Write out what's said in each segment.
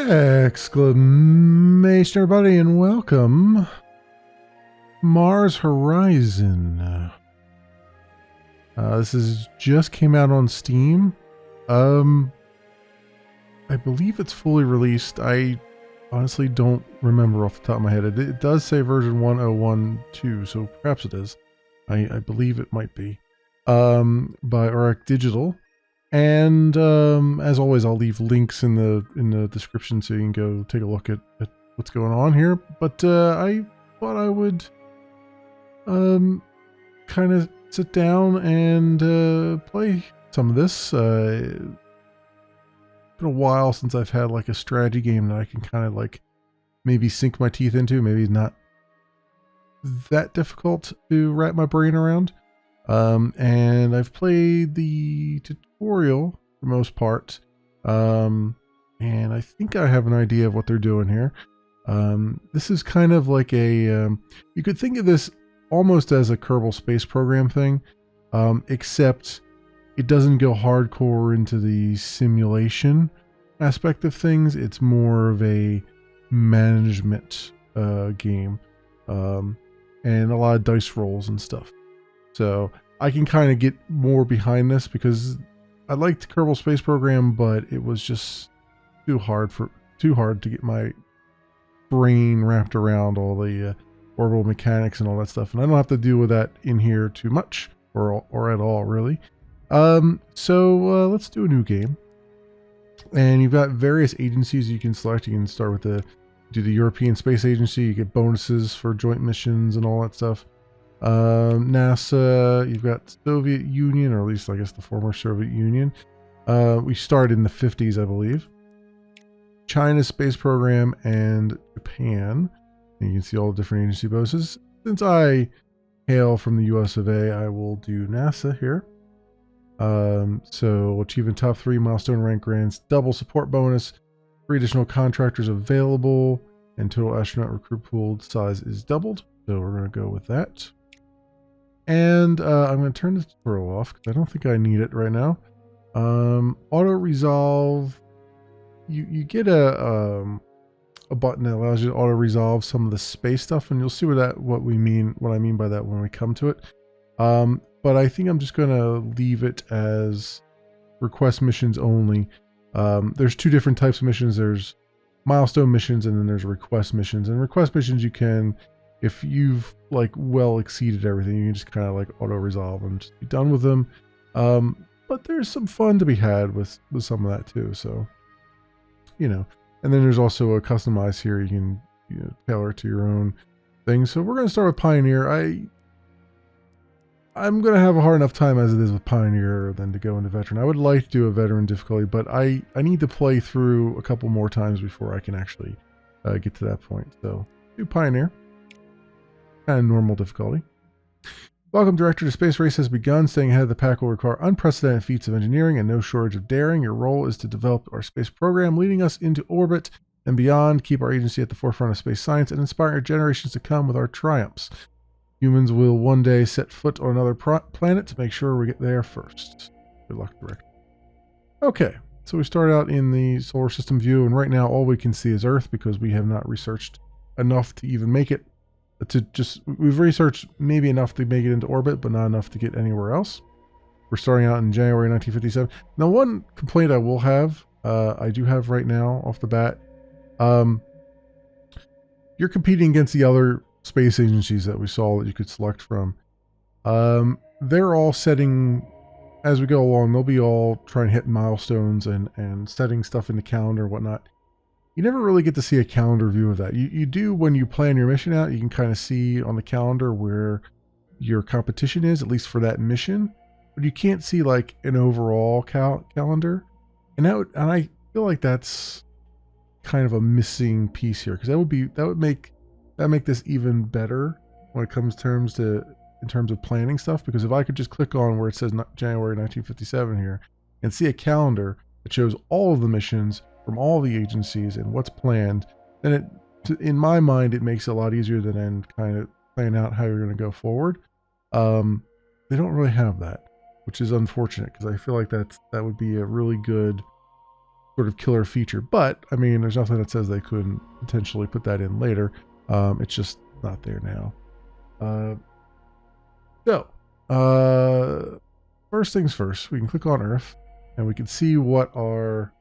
Exclamation, everybody, and welcome. Mars Horizon. This is just came out on Steam. I believe it's fully released. I honestly don't remember off the top of my head. It does say version 1012, so perhaps it is. I believe it might be. By Arc Digital. And as always, I'll leave links in the description so you can go take a look at what's going on here. But I thought I would kind of sit down and play some of this. It's been a while since I've had like a strategy game that I can kind of like maybe sink my teeth into. Maybe not that difficult to wrap my brain around. And I've played the tutorial for the most part. And I think I have an idea of what they're doing here. This is kind of like a, you could think of this almost as a Kerbal Space Program thing, except it doesn't go hardcore into the simulation aspect of things. It's more of a management game, and a lot of dice rolls and stuff. So I can kind of get more behind this because I liked Kerbal Space Program, but it was just too hard to get my brain wrapped around all the orbital mechanics and all that stuff. And I don't have to deal with that in here too much or at all, really. So let's do a new game. And you've got various agencies you can select. You can start with do the European Space Agency. You get bonuses for joint missions and all that stuff. NASA, you've got Soviet Union, or at least I guess the former Soviet Union. We started in the 50s, I believe. China's space program and Japan. And you can see all the different agency bonuses. Since I hail from the US of A, I will do NASA here. So achieving top 3 milestone rank grants, double support bonus, 3 additional contractors available, and total astronaut recruit pool size is doubled. So we're going to go with that. And I'm going to turn the tutorial off because I don't think I need it right now. Auto resolve. You get a button that allows you to auto resolve some of the space stuff, and you'll see what I mean by that when we come to it. But I think I'm just going to leave it as request missions only. There's 2 different types of missions. There's milestone missions, and then there's request missions. And request missions you can, if you've like well exceeded everything, you can just kind of like auto resolve and just be done with them. But there's some fun to be had with some of that too. So, you know, and then there's also a customize here. You can tailor to your own thing. So we're going to start with Pioneer. I'm going to have a hard enough time as it is with Pioneer than to go into Veteran. I would like to do a Veteran difficulty, but I need to play through a couple more times before I can actually get to that point. So do Pioneer. Kind of normal difficulty. Welcome, Director. The space race has begun. Staying ahead of the pack will require unprecedented feats of engineering and no shortage of daring. Your role is to develop our space program, leading us into orbit and beyond, keep our agency at the forefront of space science, and inspire generations to come with our triumphs. Humans will one day set foot on another planet to make sure we get there first. Good luck, Director. Okay, so we start out in the solar system view, and right now all we can see is Earth because we have not researched enough to even make it. We've researched maybe enough to make it into orbit, but not enough to get anywhere else. We're starting out in January 1957. Now, one complaint I will have, I do have right now off the bat, you're competing against the other space agencies that we saw that you could select from. They're all setting, as we go along, they'll be all trying to hit milestones and setting stuff in the calendar and whatnot. You never really get to see a calendar view of that. You do when you plan your mission out. You can kind of see on the calendar where your competition is, at least for that mission. But you can't see like an overall calendar. And I feel like that's kind of a missing piece here, because that would make this even better when it comes in terms of planning stuff. Because if I could just click on where it says January 1957 here and see a calendar that shows all of the missions from all the agencies and what's planned, then in my mind, it makes it a lot easier to then kind of plan out how you're going to go forward. They don't really have that, which is unfortunate, because I feel like that would be a really good sort of killer feature. But I mean, there's nothing that says they couldn't potentially put that in later. It's just not there now. First things first, we can click on Earth and we can see what our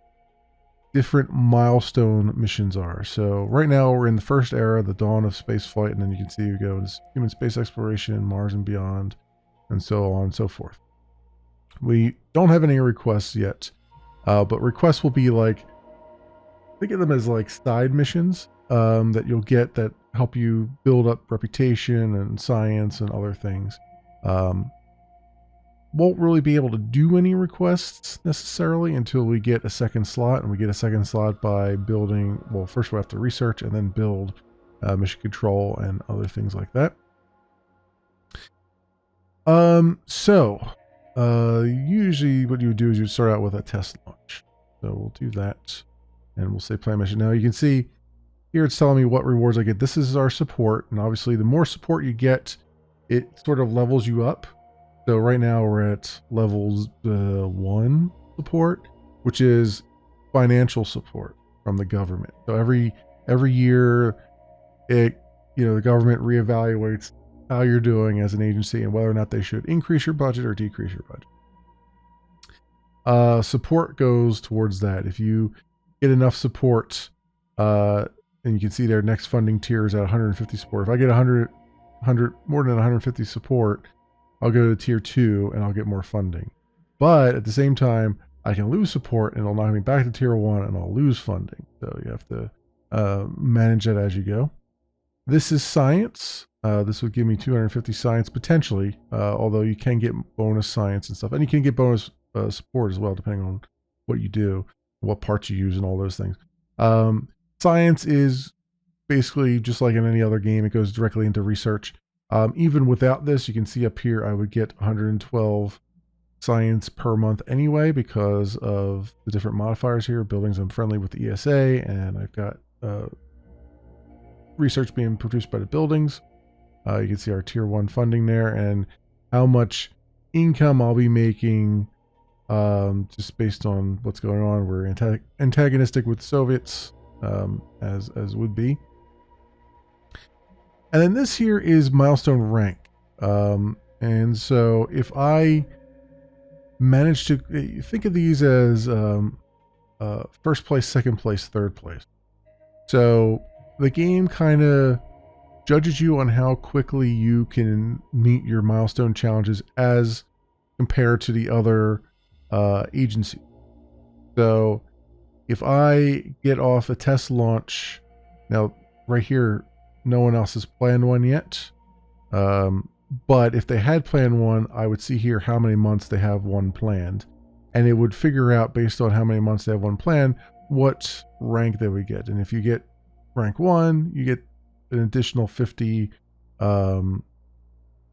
different milestone missions are. So right now we're in the first era, the dawn of space flight, and then you can see we go into human space exploration, Mars and beyond, and so on and so forth. We don't have any requests yet, but requests will be like, think of them as like side missions that you'll get that help you build up reputation and science and other things. Won't really be able to do any requests necessarily until we get a second slot, and we get a second slot by building, well, first we have to research and then build mission control and other things like that. Usually what you would do is you start out with a test launch. So we'll do that and we'll say plan mission. Now you can see here it's telling me what rewards I get. This is our support, and obviously the more support you get, it sort of levels you up. So right now we're at levels 1 support, which is financial support from the government. So every year, the government reevaluates how you're doing as an agency and whether or not they should increase your budget or decrease your budget. Support goes towards that. If you get enough support, and you can see their next funding tier is at 150 support. If I get 100 more than 150 support, I'll go to tier 2 and I'll get more funding. But at the same time, I can lose support and it'll knock me back to tier 1 and I'll lose funding. So you have to manage that as you go. This is science. This would give me 250 science potentially, although you can get bonus science and stuff. And you can get bonus support as well, depending on what you do, what parts you use and all those things. Science is basically just like in any other game. It goes directly into research. Even without this, you can see up here, I would get 112 science per month anyway, because of the different modifiers here. Buildings I'm friendly with the ESA, and I've got research being produced by the buildings. You can see our tier 1 funding there and how much income I'll be making just based on what's going on. We're antagonistic with the Soviets, as would be. And then this here is milestone rank. And so if I manage to think of these as first place, second place, third place. So the game kind of judges you on how quickly you can meet your milestone challenges as compared to the other agencies. So if I get off a test launch, now right here, no one else has planned one yet. But if they had planned one, I would see here how many months they have one planned. And it would figure out based on how many months they have one planned, what rank they would get. And if you get rank 1, you get an additional 50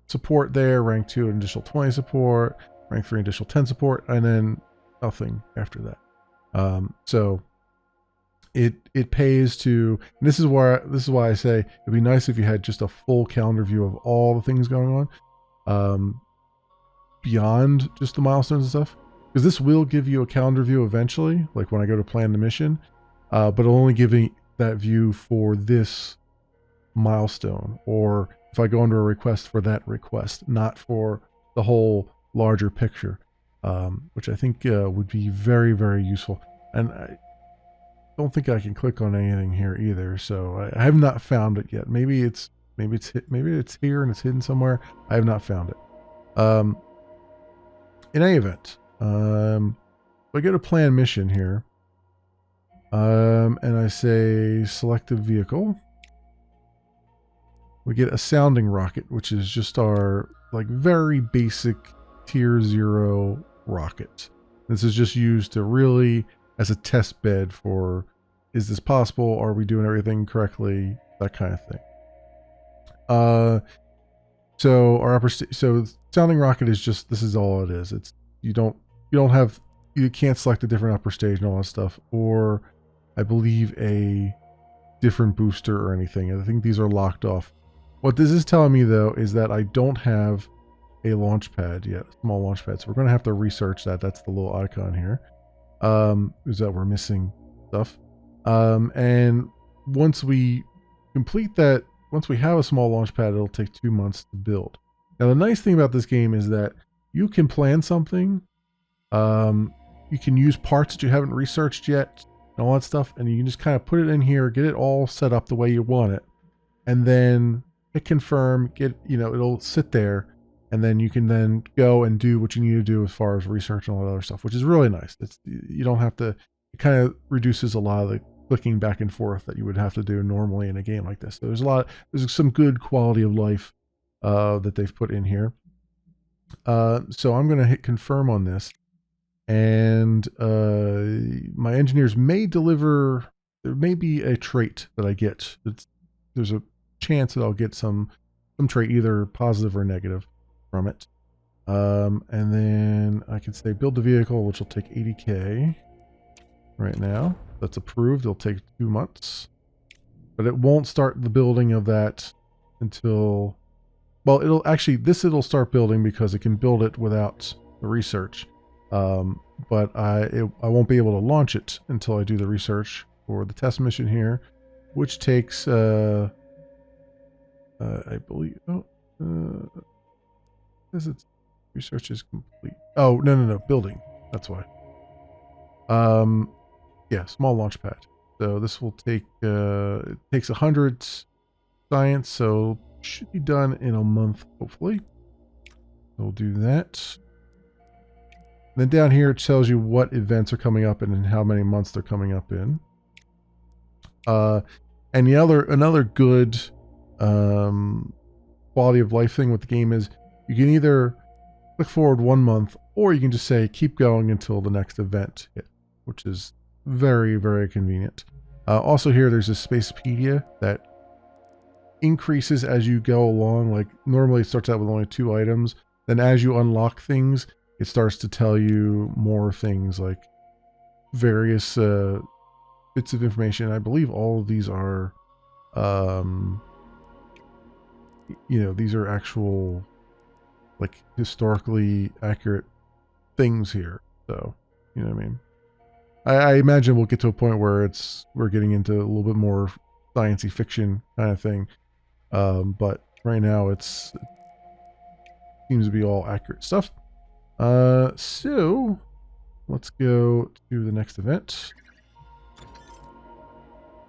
support there. Rank 2, an additional 20 support. Rank 3, additional 10 support. And then nothing after that. So it pays to, and this is why I say it'd be nice if you had just a full calendar view of all the things going on, beyond just the milestones and stuff, because this will give you a calendar view eventually, like when I go to plan the mission, but it'll only give me that view for this milestone, or if I go under a request for that request, not for the whole larger picture, which I think would be very, very useful. And I don't think I can click on anything here either, so I have not found it yet. Maybe it's here and it's hidden somewhere. I have not found it. In any event, if I go to plan mission here, and I say select a vehicle, we get a sounding rocket, which is just our like very basic tier 0 rocket. This is just used to really as a test bed for, is this possible? Are we doing everything correctly? That kind of thing. So our so sounding rocket is just, this is all it is. It's, you can't select a different upper stage and all that stuff, or I believe a different booster or anything. I think these are locked off. What this is telling me though, is that I don't have a launch pad yet, a small launch pad. So we're going to have to research that. That's the little icon here. Is that we're missing stuff. And once we complete that, once we have a small launch pad, it'll take 2 months to build. Now, the nice thing about this game is that you can plan something. You can use parts that you haven't researched yet and all that stuff, and you can just kind of put it in here, get it all set up the way you want it, and then hit confirm, it'll sit there, and then you can then go and do what you need to do as far as research and all that other stuff, which is really nice. You don't have to, it kind of reduces a lot of the clicking back and forth that you would have to do normally in a game like this. So there's some good quality of life that they've put in here. So I'm going to hit confirm on this, and my engineers may deliver, there may be a trait that I get. There's a chance that I'll get some trait, either positive or negative from it. And then I can say build the vehicle, which will take 80K right now. That's approved. It'll take 2 months, but it won't start the building of that until, well, it'll start building because it can build it without the research. But I won't be able to launch it until I do the research for the test mission here, which takes I believe, says its research is complete. Oh, no, building. That's why. Yeah, small launch pad. So this will take, it takes 100 science, so should be done in a month, hopefully. We'll do that. Then down here, it tells you what events are coming up and how many months they're coming up in. And another good quality of life thing with the game is you can either click forward 1 month, or you can just say keep going until the next event hit, which is very, very convenient. Also here, there's a Spacepedia that increases as you go along. Like normally it starts out with only 2 items. Then as you unlock things, it starts to tell you more things, like various bits of information. I believe all of these are, these are actual, like, historically accurate things here. So, you know what I mean? I imagine we'll get to a point where we're getting into a little bit more science-y fiction kind of thing. But right now it seems to be all accurate stuff. So let's go to the next event.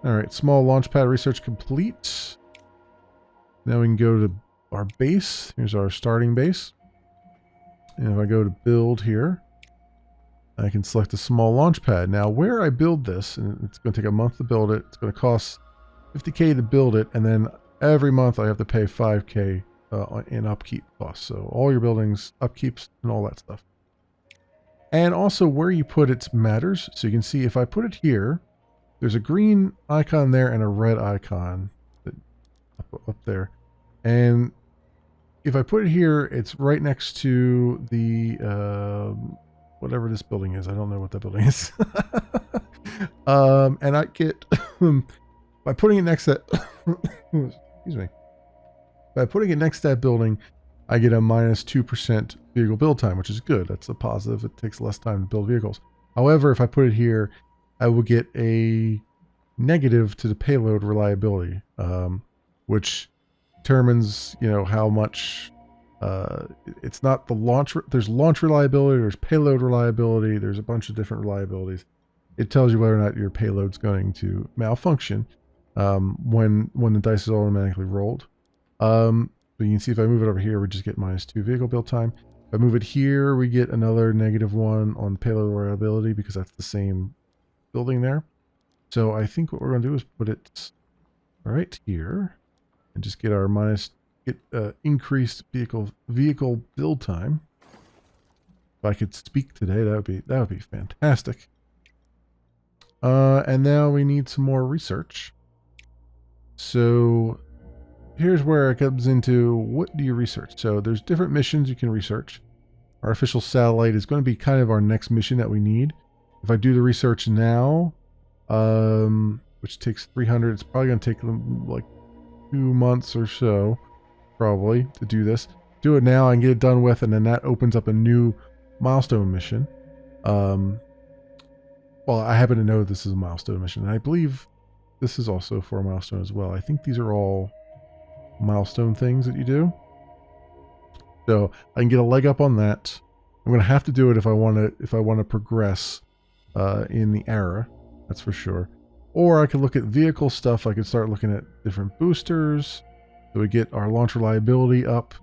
All right, small launch pad research complete. Now we can go to our base. Here's our starting base. And if I go to build here, I can select a small launch pad. Now where I build this, and it's going to take a month to build it, it's going to cost 50K to build it, and then every month I have to pay 5K in upkeep costs. So all your buildings, upkeeps, and all that stuff. And also where you put it matters. So you can see if I put it here, there's a green icon there and a red icon up there. And if I put it here, it's right next to the whatever this building is. I don't know what that building is. And I get by putting it next to that excuse me. By putting it next to that building, I get a -2% vehicle build time, which is good. That's a positive. It takes less time to build vehicles. However, if I put it here, I will get a negative to the payload reliability, which determines, how much, it's not the launch, there's launch reliability, there's payload reliability, there's a bunch of different reliabilities. It tells you whether or not your payload's going to malfunction when the dice is automatically rolled. So you can see if I move it over here, we just get -2 vehicle build time. If I move it here, we get another -1 on payload reliability because that's the same building there. So I think what we're going to do is put it right here and just get our increased vehicle build time. If I could speak today, that would be fantastic. And now we need some more research. So here's where it comes into what do you research. So there's different missions you can research. Artificial satellite is going to be kind of our next mission that we need. If I do the research now, which takes 300, it's probably going to take like 2 months or so, probably, to do this. Do it now and get it done with, and then that opens up a new milestone mission. well, I happen to know this is a milestone mission, and I believe this is also for a milestone as well. I think these are all milestone things that you do. So I can get a leg up on that. I'm going to have to do it if I want to progress in the era. That's for sure. Or I could look at vehicle stuff. I could start looking at different boosters. So we get our launch reliability up.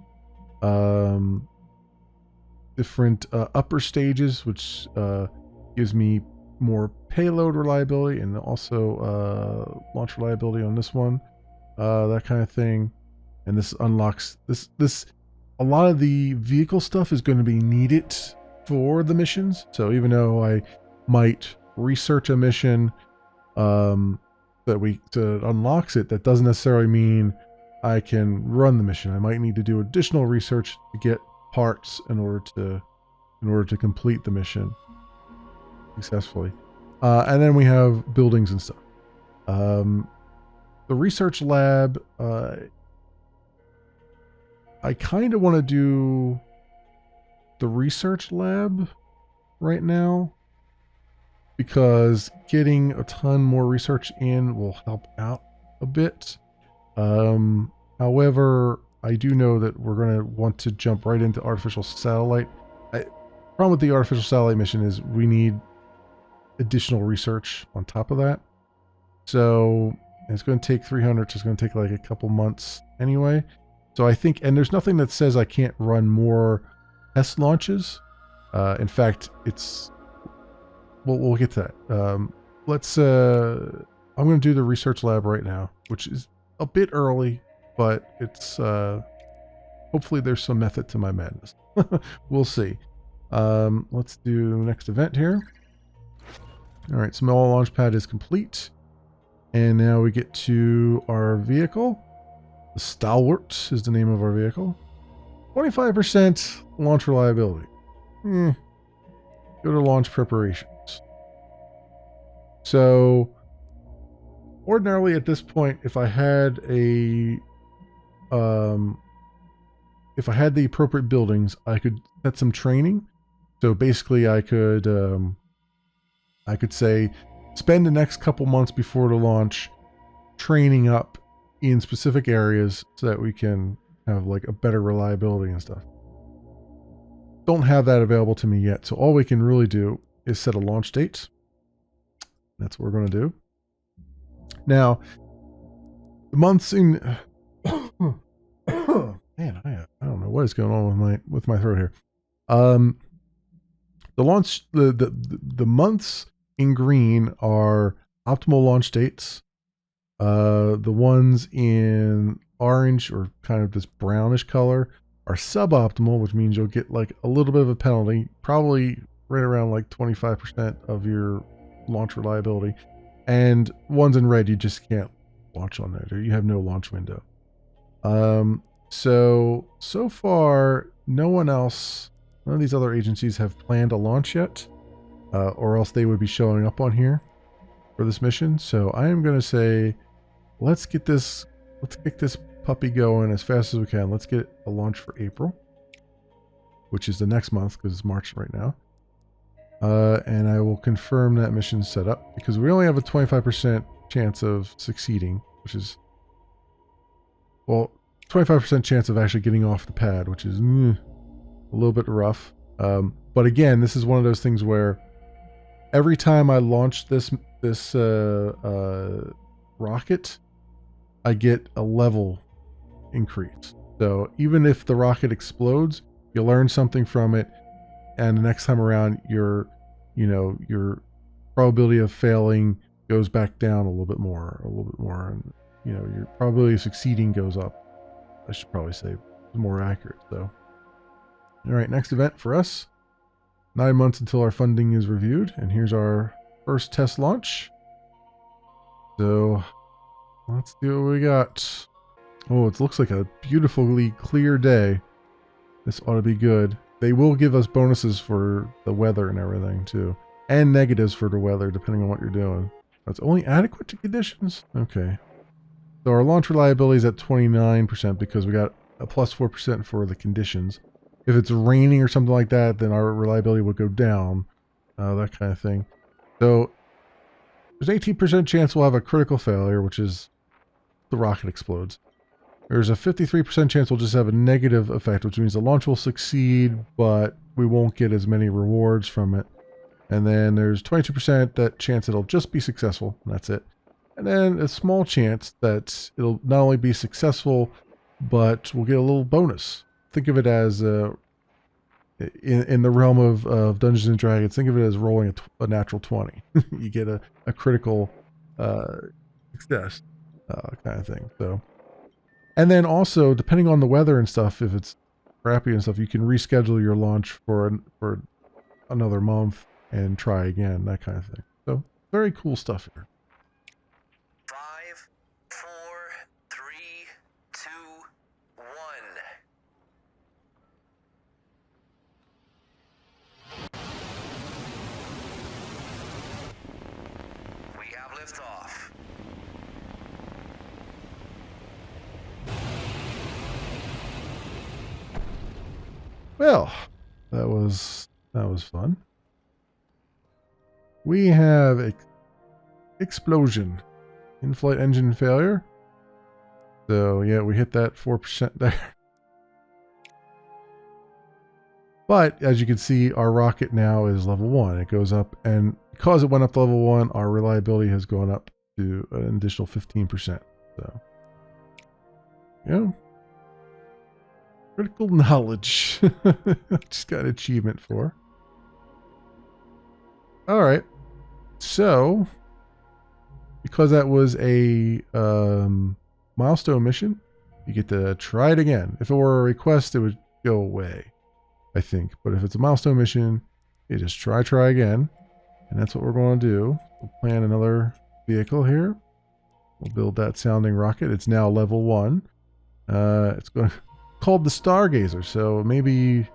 Different upper stages, which gives me more payload reliability, and also launch reliability on this one. That kind of thing. And this unlocks this. A lot of the vehicle stuff is going to be needed for the missions. So even though I might research a mission that unlocks it, that doesn't necessarily mean I can run the mission. I might need to do additional research to get parts in order to complete the mission successfully. And then we have buildings and stuff. The research lab, I kind of want to do the research lab right now because getting a ton more research in will help out a bit. However, I do know that we're going to want to jump right into artificial satellite. Problem with the artificial satellite mission is we need additional research on top of that. So it's going to take 300. So it's going to take like a couple months anyway. So I think, and there's nothing that says I can't run more test launches. In fact, we'll get to that. I'm going to do the research lab right now, which is a bit early, but it's, hopefully there's some method to my madness. We'll see. Let's do next event here. All right, small launch pad is complete. And now we get to our vehicle. The Stalwart is the name of our vehicle. 25% launch reliability. Go to launch preparations. So, ordinarily at this point, if I had the appropriate buildings, I could set some training. So basically, I could say, spend the next couple months before the launch training up in specific areas so that we can have like a better reliability and stuff. Don't have that available to me yet. So all we can really do is set a launch date. That's what we're going to do. Now, the months in man, I don't know what is going on with my throat here. The launch, the months in green are optimal launch dates. The ones in orange or kind of this brownish color are suboptimal, which means you'll get like a little bit of a penalty, probably right around like 25% of your launch reliability. And ones in red, you just can't launch on there. You have no launch window. So far, none of these other agencies have planned a launch yet, or else they would be showing up on here for this mission. So I am going to say, let's kick this puppy going as fast as we can. Let's get a launch for April, which is the next month because it's March right now. And I will confirm that mission set up because we only have a 25% chance of succeeding, which is, well, 25% chance of actually getting off the pad, which is a little bit rough. But again, this is one of those things where every time I launch this rocket, I get a level increase. So even if the rocket explodes, you learn something from it, and the next time around, your probability of failing goes back down a little bit more, and your probability of succeeding goes up. I should probably say more accurate. So, all right, next event for us. 9 months until our funding is reviewed, and here's our first test launch. So let's see what we got. Oh, it looks like a beautifully clear day. This ought to be good. They will give us bonuses for the weather and everything too, and negatives for the weather depending on what you're doing. That's only adequate to conditions. Okay. So our launch reliability is at 29% because we got a plus 4% for the conditions. If it's raining or something like that, then our reliability would go down. That kind of thing. So There's 18% chance we'll have a critical failure, which is the rocket explodes. There's a 53% chance we'll just have a negative effect, which means the launch will succeed, but we won't get as many rewards from it. And then there's 22% that chance it'll just be successful, and that's it. And then a small chance that it'll not only be successful, but we'll get a little bonus. Think of it as, in the realm of Dungeons and Dragons, think of it as rolling a natural 20. You get a critical success kind of thing. So, and then also, depending on the weather and stuff, if it's crappy and stuff, you can reschedule your launch for another month and try again, that kind of thing. So, very cool stuff here. 5, 4, 3, 2, 1. We have liftoff. Well, that was fun. We have explosion, in-flight engine failure. So yeah, we hit that 4% there. But as you can see, our rocket now is level 1. It goes up, and because it went up to level 1, our reliability has gone up to an additional 15%. So yeah. Critical knowledge. Just got an achievement for. Alright. So, because that was a milestone mission, you get to try it again. If it were a request, it would go away, I think. But if it's a milestone mission, you just try again. And that's what we're going to do. We'll plan another vehicle here. We'll build that sounding rocket. It's now level 1. It's going called the Stargazer, so maybe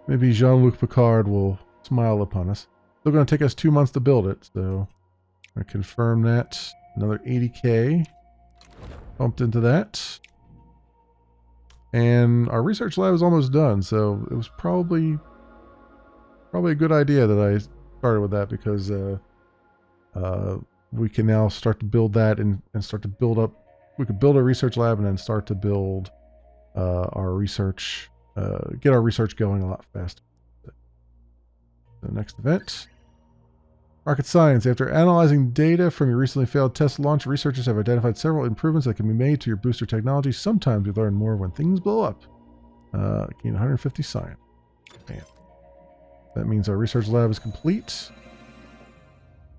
Jean-Luc Picard will smile upon us. Still going to take us 2 months to build it, so I confirm that. Another 80K bumped into that. And our research lab is almost done, so it was probably a good idea that I started with that, because we can now start to build that and start to build up. We could build a research lab and then start to build our research, get our research going a lot faster. The next event. Rocket science. After analyzing data from your recently failed test launch, researchers have identified several improvements that can be made to your booster technology. Sometimes we learn more when things blow up. Gain 150 science. Bam. That means our research lab is complete.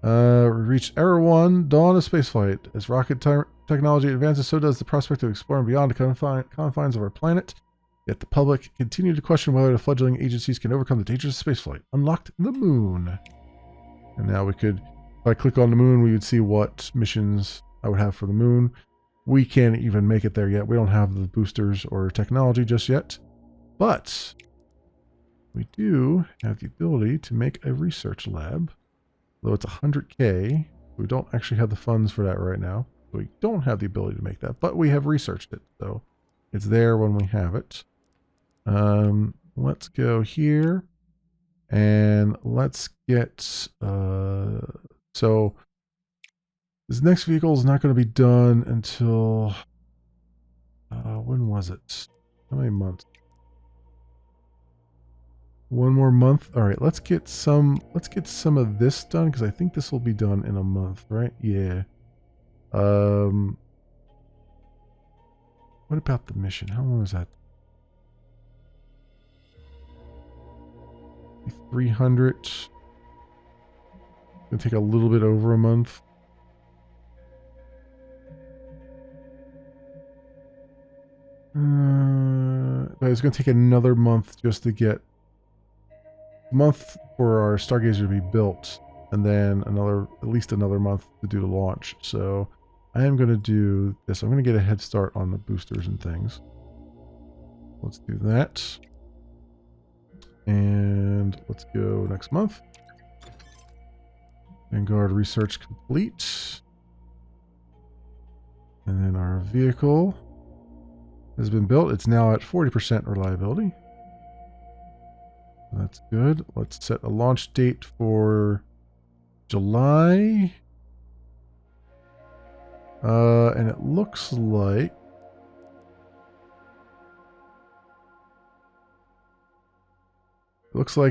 We reached Error 1, Dawn of Spaceflight. As rocket technology advances, so does the prospect of exploring beyond the confines of our planet. Yet the public continue to question whether the fledgling agencies can overcome the dangers of spaceflight. Unlocked the moon. And now we could, if I click on the moon, we would see what missions I would have for the moon. We can't even make it there yet. We don't have the boosters or technology just yet. But we do have the ability to make a research lab. Though it's 100K, we don't actually have the funds for that right now. We don't have the ability to make that, but we have researched it, so it's there when we have it. Let's go here, and let's get, so this next vehicle is not going to be done until, when was it? How many months? 1 more month. All right, let's get some of this done, because I think this will be done in a month, right? Yeah. What about the mission? How long is that? 300. Gonna take a little bit over a month. But it's gonna take another month just to get month for our Stargazer to be built, and then at least another month to do the launch. So I am going to do this. I'm going to get a head start on the boosters and things. Let's do that. And let's go next month. Vanguard research complete. And then our vehicle has been built. It's now at 40% reliability. That's good. Let's set a launch date for July. And it looks like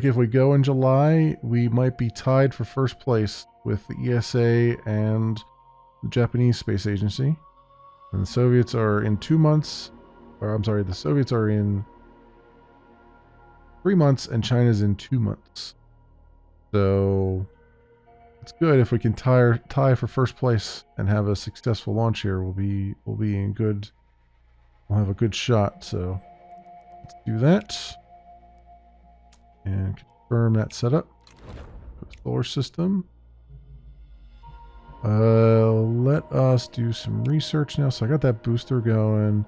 if we go in July, we might be tied for first place with the ESA and the Japanese Space Agency. And the Soviets are in 2 months. Or I'm sorry, the Soviets are in 3 months and China's in 2 months. So it's good if we can tie for first place and have a successful launch here. We'll be in good. We'll have a good shot. So let's do that and confirm that setup for the solar system. Let us do some research now. So I got that booster going.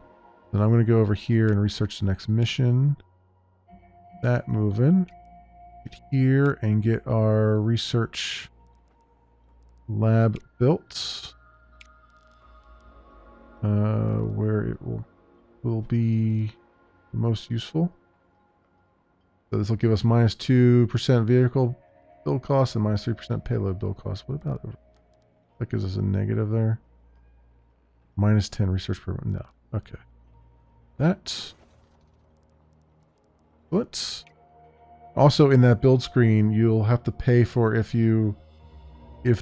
Then I'm going to go over here and research the next mission. That moving. Get here and get our research lab built. Where it will be the most useful. So this will give us -2% vehicle build cost and -3% payload build cost. What about that? Gives us a negative there. -10 research per no. Okay. That. Let's. Also in that build screen, you'll have to pay for if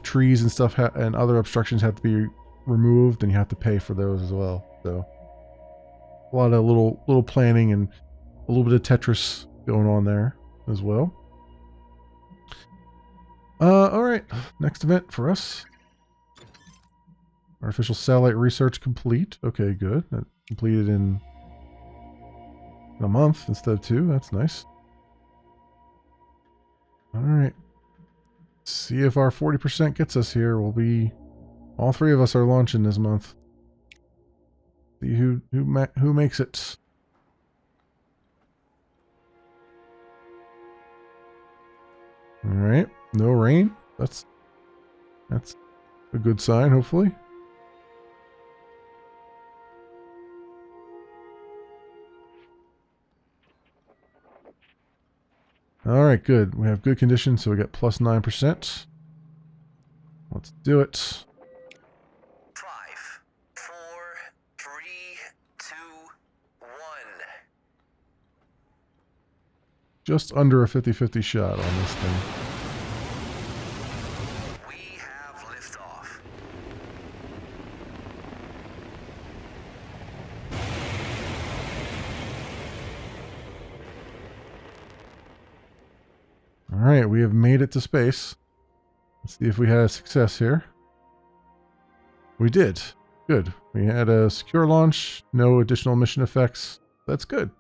trees and stuff and other obstructions have to be removed, then you have to pay for those as well. So a lot of little planning and a little bit of Tetris going on there as well. All right, next event for us. Artificial satellite research complete. Okay, good. That completed in a month instead of 2. That's nice. All right. See if our 40% gets us here. We'll be all 3 of us are launching this month. See who makes it. All right. No rain. That's a good sign, hopefully. All right, good. We have good conditions, so we got +9%. Let's do it. 5, 4, 3, 2, 1. Just under a 50-50 shot on this thing. We have liftoff. All right, we have made it to space. Let's see if we had a success here. We did. Good. We had a secure launch, no additional mission effects. That's good.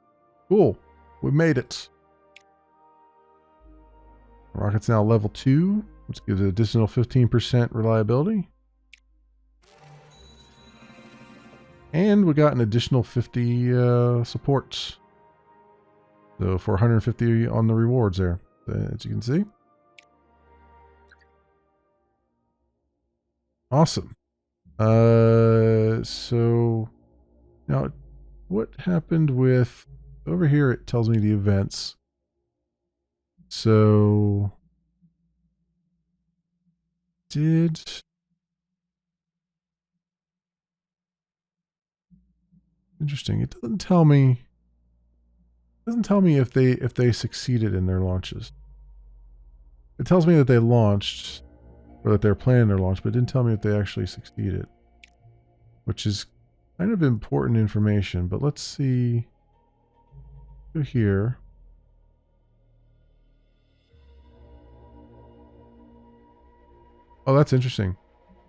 Cool. We made it. Rocket's now level 2, which gives an additional 15% reliability. And we got an additional 50 support. So 450 on the rewards there, as you can see. Awesome. So now what happened with over here? It tells me the events. So interesting. It doesn't tell me. Doesn't tell me if they succeeded in their launches. It tells me that they launched, or that they're planning their launch, but it didn't tell me if they actually succeeded, which is kind of important information. But let's see. Go here. Oh, that's interesting.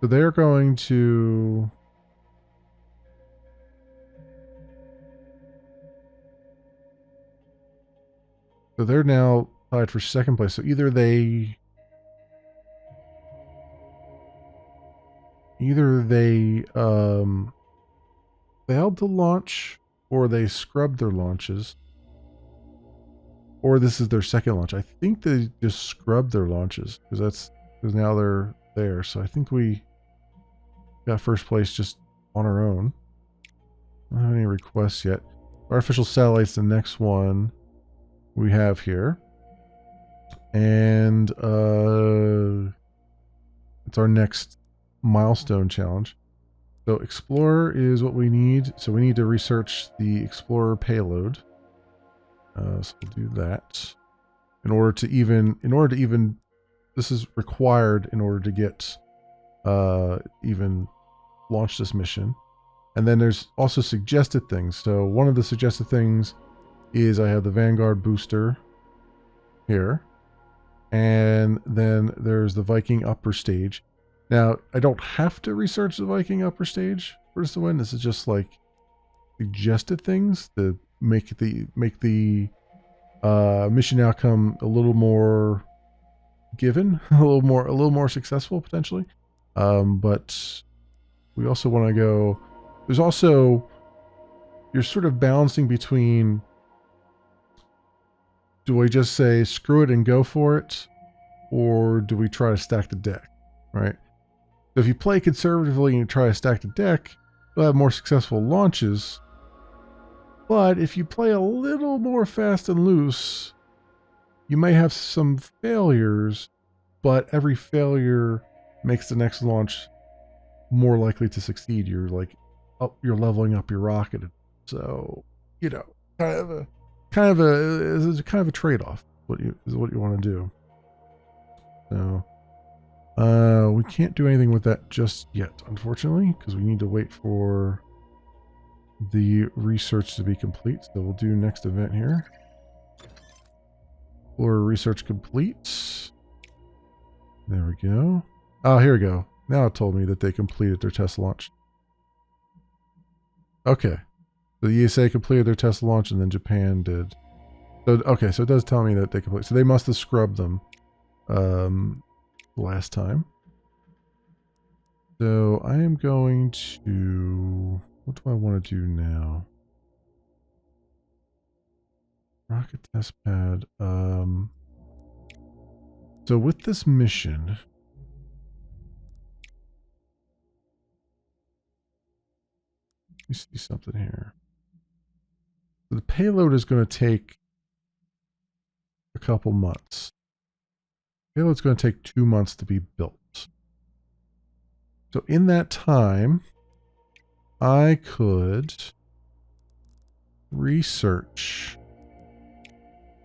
So they're going to. So they're now tied for second place. So either they failed to launch, or they scrubbed their launches, or this is their second launch. I think they just scrubbed their launches because now they're there. So I think we got first place just on our own. I don't have any requests yet. Artificial satellite's the next one we have here, and it's our next milestone challenge. So Explorer is what we need. So we need to research the Explorer payload. So we'll do that. In order to even, this is required in order to get, even launch this mission. And then there's also suggested things. So one of the suggested things is I have the Vanguard booster here. And then there's the Viking upper stage. Now, I don't have to research the Viking upper stage for this to win. This is just like suggested things to make the mission outcome a little more given, a little more successful potentially. But we also want to go. There's also, you're sort of balancing between, do I just say screw it and go for it, or do we try to stack the deck, right? So if you play conservatively and you try to stack the deck, you'll have more successful launches. But if you play a little more fast and loose, you may have some failures, but every failure makes the next launch more likely to succeed. You're like, you're leveling up your rocket. So, you know, kind of a trade-off. What you want to do. So, we can't do anything with that just yet, unfortunately, because we need to wait for the research to be complete. So we'll do next event here. Explorer research complete. There we go. Oh, here we go. Now it told me that they completed their test launch. Okay. So the ESA completed their test launch and then Japan did. So, okay, so it does tell me that they completed. So they must have scrubbed them last time. So I am going to... What do I want to do now? Rocket test pad. So with this mission... Let me see something here. The payload is going to take a couple months. Payload's going to take 2 months to be built. So in that time, I could research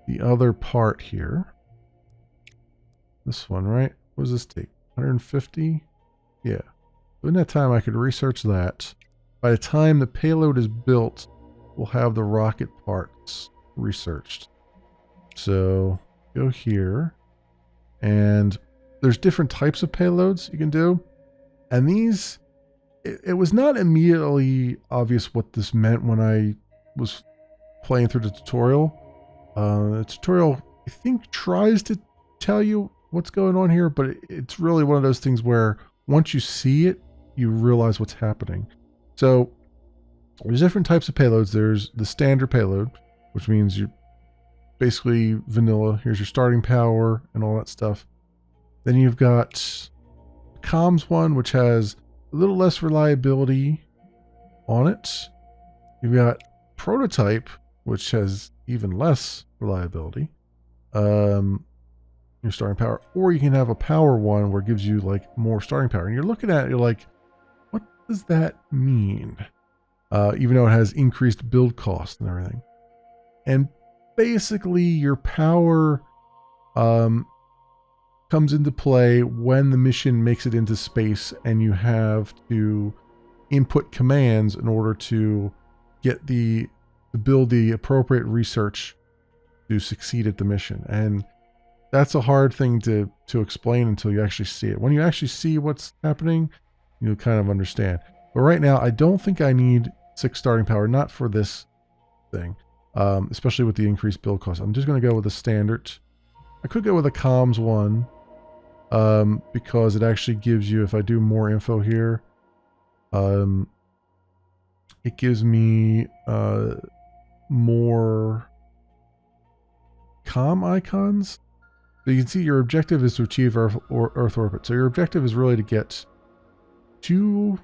the other part here. This one, right? What does this take? 150? Yeah. So in that time, I could research that. By the time the payload is built, we'll have the rocket parts researched. So go here. And there's different types of payloads you can do. And these, it was not immediately obvious what this meant when I was playing through the tutorial. The tutorial, I think, tries to tell you what's going on here, but it's really one of those things where once you see it, you realize what's happening. So there's different types of payloads. There's the standard payload, which means you're basically vanilla. Here's your starting power and all that stuff. Then you've got comms one, which has a little less reliability on it. You've got prototype, which has even less reliability. Your starting power, or you can have a power one where it gives you like more starting power. And you're looking at it, you're like, what does that mean? Even though it has increased build cost and everything. And basically your power comes into play when the mission makes it into space and you have to input commands in order to get to build the appropriate research to succeed at the mission. And that's a hard thing to explain until you actually see it. When you actually see what's happening, you'll kind of understand. But right now, I don't think I need 6 starting power, not for this thing, especially with the increased build cost. I'm just going to go with the standard. I could go with a comms one, because it actually gives you, if I do more info here, it gives me more comm icons. So you can see your objective is to achieve Earth orbit. So your objective is really to get 2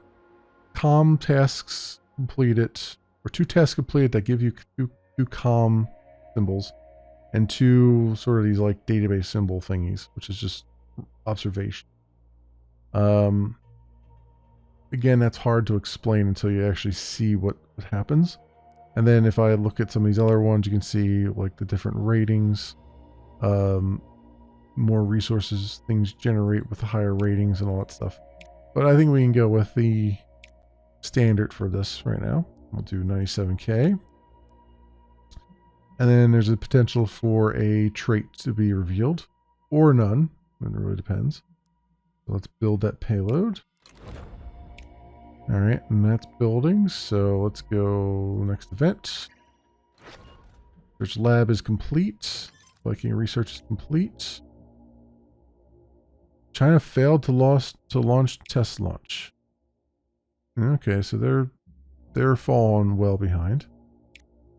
comm tasks completed, or 2 tasks completed that give you two comm symbols, and 2 sort of these like database symbol thingies, which is just observation. again, that's hard to explain until you actually see what happens. And then if I look at some of these other ones, you can see like the different ratings, more resources things generate with higher ratings and all that stuff. But I think we can go with the standard for this right now. We'll do 97K. And then there's a potential for a trait to be revealed or none. It really depends. So let's build that payload. All right, and that's building. So let's go next event. Research lab is complete. Viking research is complete. China failed to launch test launch. Okay, so they're falling well behind.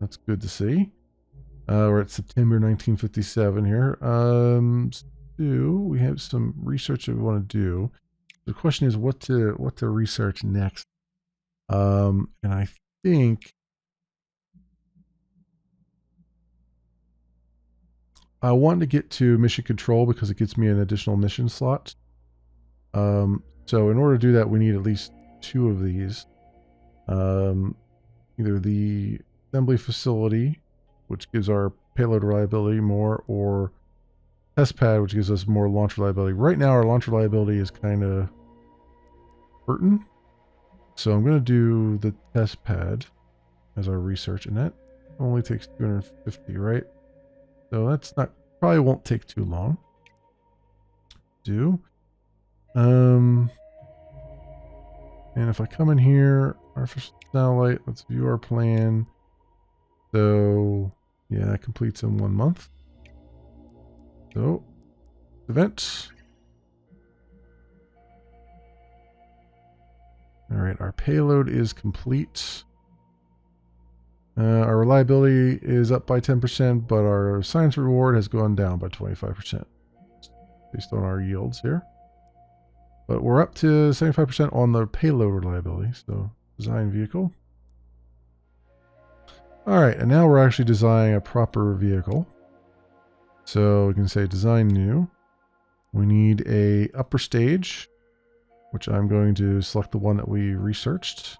That's good to see. We're at September 1957 here. We have some research that we want to do. The question is what to research next. And I think I want to get to mission control because it gets me an additional mission slot. So in order to do that, we need at least 2 of these. Either the assembly facility, which gives our payload reliability more, or test pad, which gives us more launch reliability. Right now, our launch reliability is kind of hurting. So I'm going to do the test pad as our research, and that only takes 250, right? So that's probably won't take too long. And if I come in here, artificial satellite, let's view our plan. So yeah, that completes in 1 month. So event. All right, our payload is complete. Our reliability is up by 10%, but our science reward has gone down by 25% based on our yields here. But we're up to 75% on the payload reliability. So design vehicle. All right, and now we're actually designing a proper vehicle. So we can say design new. We need a upper stage, which I'm going to select the one that we researched.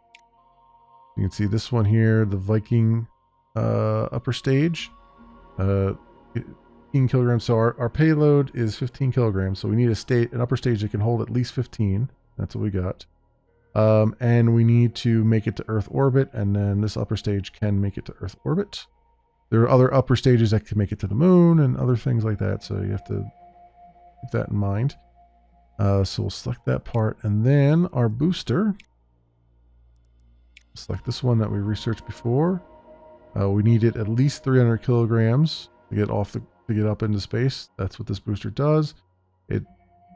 You can see this one here, the Viking upper stage, 15 kilograms. So our payload is 15 kilograms. So we need an upper stage that can hold at least 15. That's what we got. And we need to make it to Earth orbit, and then this upper stage can make it to Earth orbit. There are other upper stages that can make it to the moon and other things like that. So you have to keep that in mind. So we'll select that part, and then our booster. Select this one that we researched before. We needed at least 300 kilograms to get up into space. That's what this booster does. It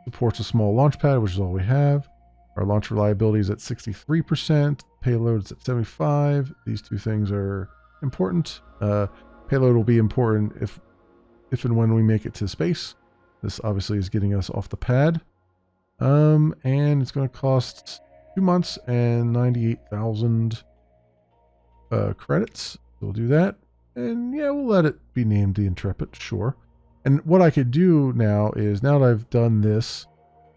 supports a small launch pad, which is all we have. Our launch reliability is at 63%. Payload is at 75%. These 2 things are important. Payload will be important if and when we make it to space. This obviously is getting us off the pad. And it's going to cost 2 months and 98,000 credits. So we'll do that. And yeah, we'll let it be named the Intrepid, sure. And what I could do now is, now that I've done this,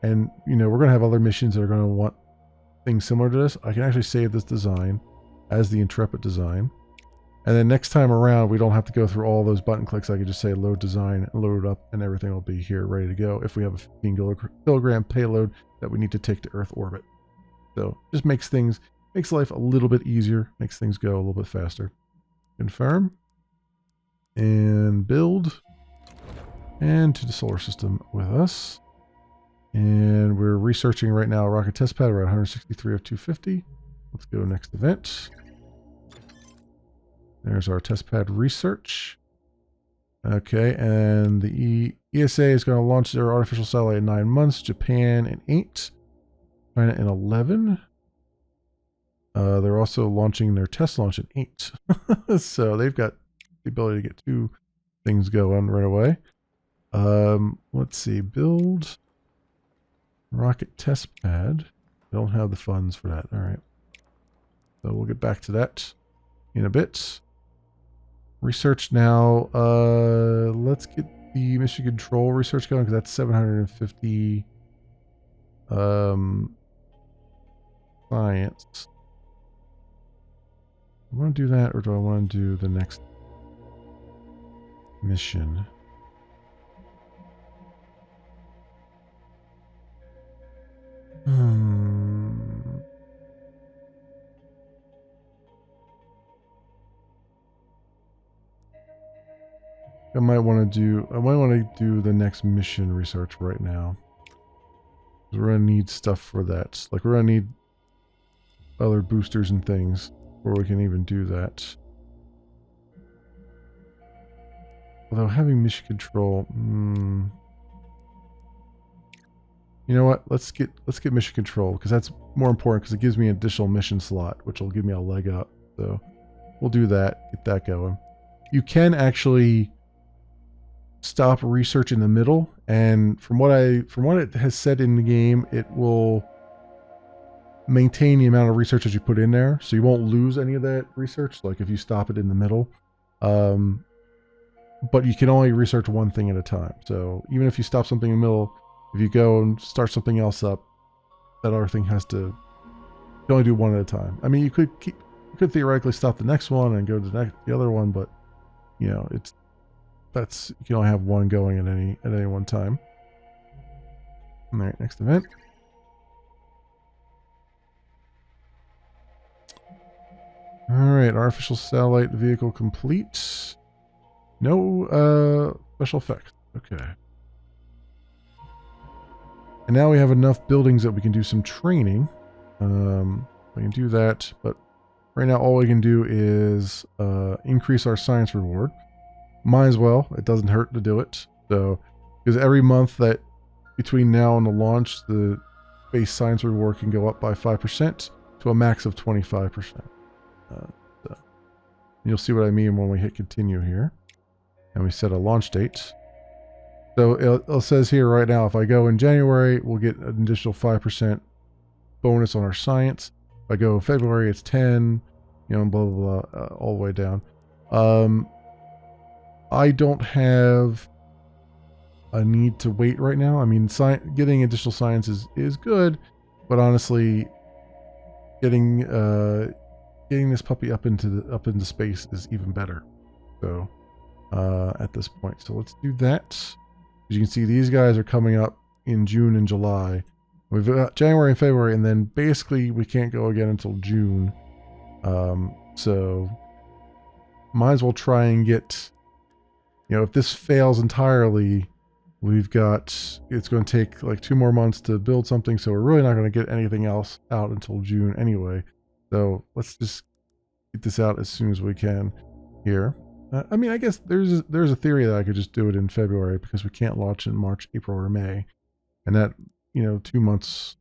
and we're going to have other missions that are going to want things similar to this, I can actually save this design as the Intrepid design. And then next time around, we don't have to go through all those button clicks. I can just say load design, load it up, and everything will be here ready to go if we have a 15 kilogram payload that we need to take to Earth orbit. So just makes life a little bit easier, makes things go a little bit faster. Confirm. And build. And to the solar system with us. And we're researching right now a rocket test pad. We're at 163 of 250. Let's go next event. There's our test pad research. Okay, and the ESA is going to launch their artificial satellite in 9 months. Japan in 8. China in 11. They're also launching their test launch in 8. So they've got the ability to get 2 things going right away. Let's see, build rocket test pad. I don't have the funds for that. All right. So we'll get back to that in a bit. Research now. Let's get the mission control research going, because that's 750 science. I want to do that, or do I want to do the next mission? I might want to do the next mission research right now. We're gonna need stuff for that. Like, we're gonna need other boosters and things before we can even do that. Although having mission control, you know what? Let's get mission control, because that's more important, because it gives me an additional mission slot, which will give me a leg up. So we'll do that. Get that going. You can actually stop research in the middle, and from what it has said in the game, it will maintain the amount of research that you put in there, so you won't lose any of that research, like if you stop it in the middle. But you can only research one thing at a time. So even if you stop something in the middle, if you go and start something else up, that other thing has to, you can only do one at a time. I mean, you could theoretically stop the next one and go to the other one, but you know, you can only have one going at any one time. All right, next event. All right, artificial satellite vehicle complete. No special effects. Okay. And now we have enough buildings that we can do some training. We can do that, but right now all we can do is increase our science reward. Might as well. It doesn't hurt to do it. So, because every month that between now and the launch, the base science reward can go up by 5% to a max of 25%. So you'll see what I mean when we hit continue here. And we set a launch date. So it says here right now, if I go in January, we'll get an additional 5% bonus on our science. If I go in February, it's 10, you know, blah, blah, blah, all the way down. I don't have a need to wait right now. I mean, getting additional science is good, but honestly, getting this puppy up into space is even better. So at this point, so let's do that. As you can see, these guys are coming up in June and July. We've got January and February, and then basically we can't go again until June. So might as well try and get, you know, if this fails entirely, it's going to take like 2 more months to build something, so we're really not going to get anything else out until June anyway. So let's just get this out as soon as we can here. I mean, I guess there's a theory that I could just do it in February, because we can't launch in March, April, or May. And that, you know, 2 months,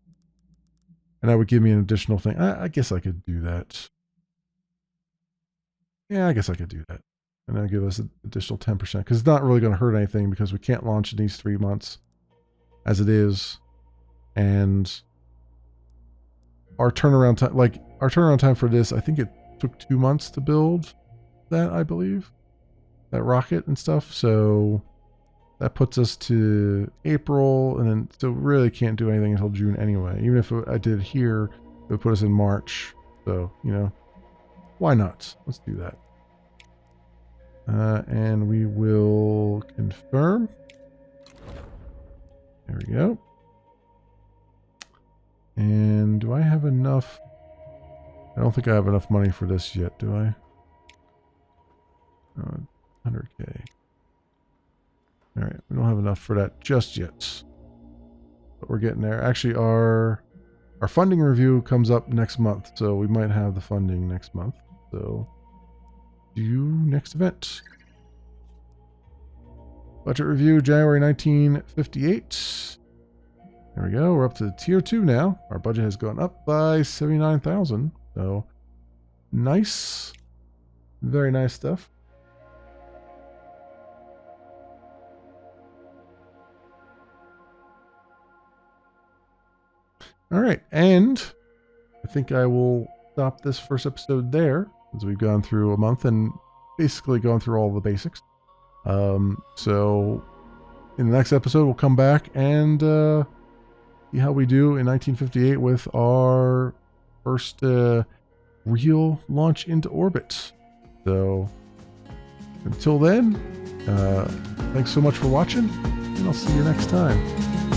and that would give me an additional thing. I guess I could do that. Yeah, I guess I could do that. And that'll give us an additional 10%, because it's not really going to hurt anything, because we can't launch in these 3 months as it is. And our turnaround time for this, I think it took 2 months to build that, I believe, that rocket and stuff. So that puts us to April, and then so really can't do anything until June anyway. Even if I did it here, it would put us in March. So, you know, why not? Let's do that. And we will confirm. There we go. And do I have enough? I don't think I have enough money for this yet, do I? 100K. All right, we don't have enough for that just yet, but we're getting there. Actually, our funding review comes up next month, so we might have the funding next month. So, do next event. Budget review, January 1958. There we go. We're up to tier 2 now. Our budget has gone up by 79,000. So, nice, very nice stuff. All right, and I think I will stop this first episode there, as we've gone through a month and basically gone through all the basics. So in the next episode, we'll come back and see how we do in 1958 with our first real launch into orbit. So until then, thanks so much for watching, and I'll see you next time.